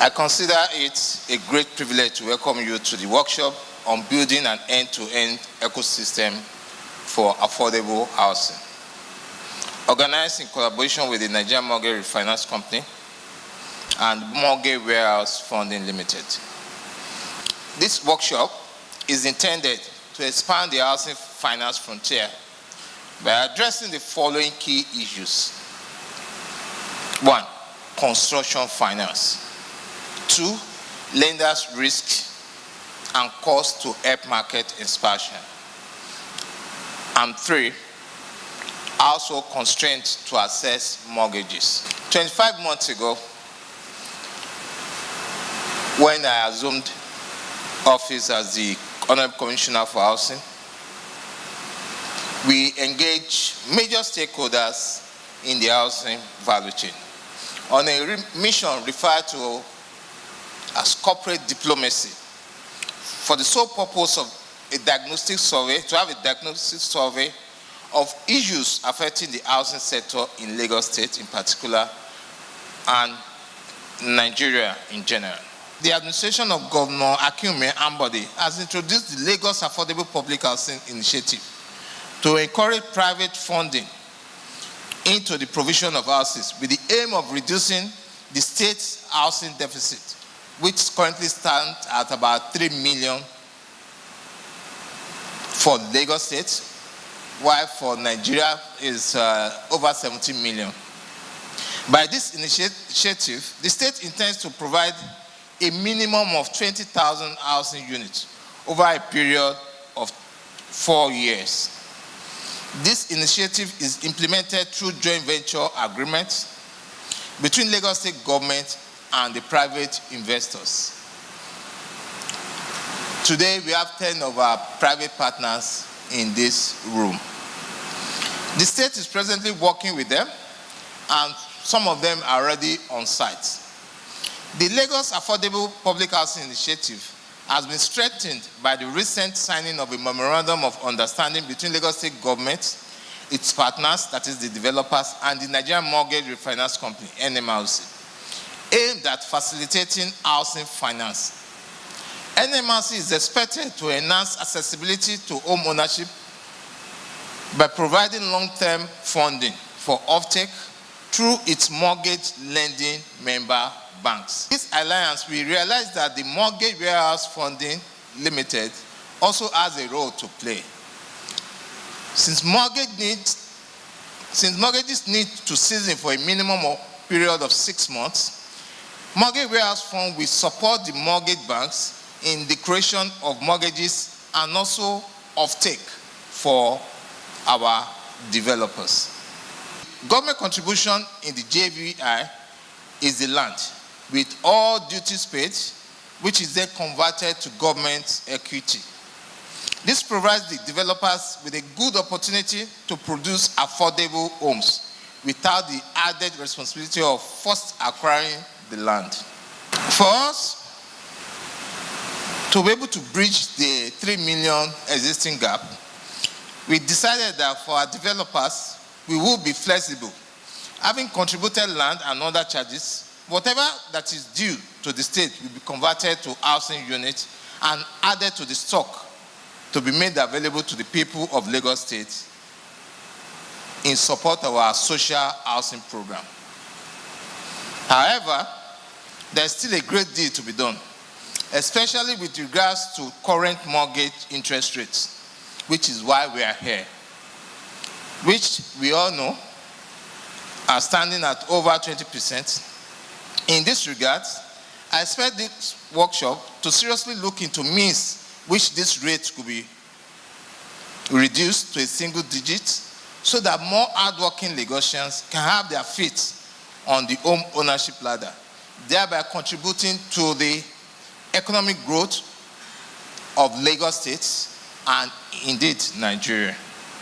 I consider it a great privilege to welcome you to the workshop on building an end-to-end ecosystem for affordable housing, organized in collaboration with the Nigerian Mortgage Refinance Company and Mortgage Warehouse Funding Limited. This workshop is intended to expand the housing finance frontier by addressing the following key issues. 1. Construction finance. 2. Lenders' risk and cost to help market expansion. And 3. Also constraints to access mortgages. 25 months ago, when I assumed office as the Honorable Commissioner for Housing, we engaged major stakeholders in the housing value chain on a mission referred to as corporate diplomacy for the sole purpose of a diagnostic survey, to have a diagnostic survey of issues affecting the housing sector in Lagos State in particular and Nigeria in general. The administration of Governor Akinwumi Ambode has introduced the Lagos Affordable Public Housing Initiative to encourage private funding into the provision of houses with the aim of reducing the state's housing deficit, which currently stands at about 3 million for Lagos State, while for Nigeria is over 17 million. By this initiative, the state intends to provide a minimum of 20,000 housing units over a period of 4 years. This initiative is implemented through joint venture agreements between Lagos State government and the private investors. Today, we have 10 of our private partners in this room. The state is presently working with them, and some of them are already on site. The Lagos Affordable Public Housing Initiative has been strengthened by the recent signing of a memorandum of understanding between Lagos State government, its partners, that is the developers, and the Nigerian Mortgage Refinance Company, NMRC, aimed at facilitating housing finance. NMRC is expected to enhance accessibility to home ownership by providing long-term funding for offtake through its mortgage lending member banks. This alliance, we realize that the Mortgage Warehouse Funding Limited also has a role to play. Since mortgages need to season for a minimum period of 6 months, Mortgage Warehouse Fund will support the mortgage banks in the creation of mortgages and also offtake for our developers. Government contribution in the JVI is the land, with all duties paid, which is then converted to government equity. This provides the developers with a good opportunity to produce affordable homes without the added responsibility of first acquiring the land. For us to be able to bridge the 3 million existing gap, we decided that for our developers, we will be flexible. Having contributed land and other charges, whatever that is due to the state will be converted to housing units and added to the stock to be made available to the people of Lagos State in support of our social housing program. However, there's still a great deal to be done, especially with regards to current mortgage interest rates, which is why we are here, which we all know are standing at over 20%. In this regard, I expect this workshop to seriously look into means which this rate could be reduced to a single digit so that more hardworking Lagosians can have their feet on the home ownership ladder, thereby contributing to the economic growth of Lagos State and indeed Nigeria.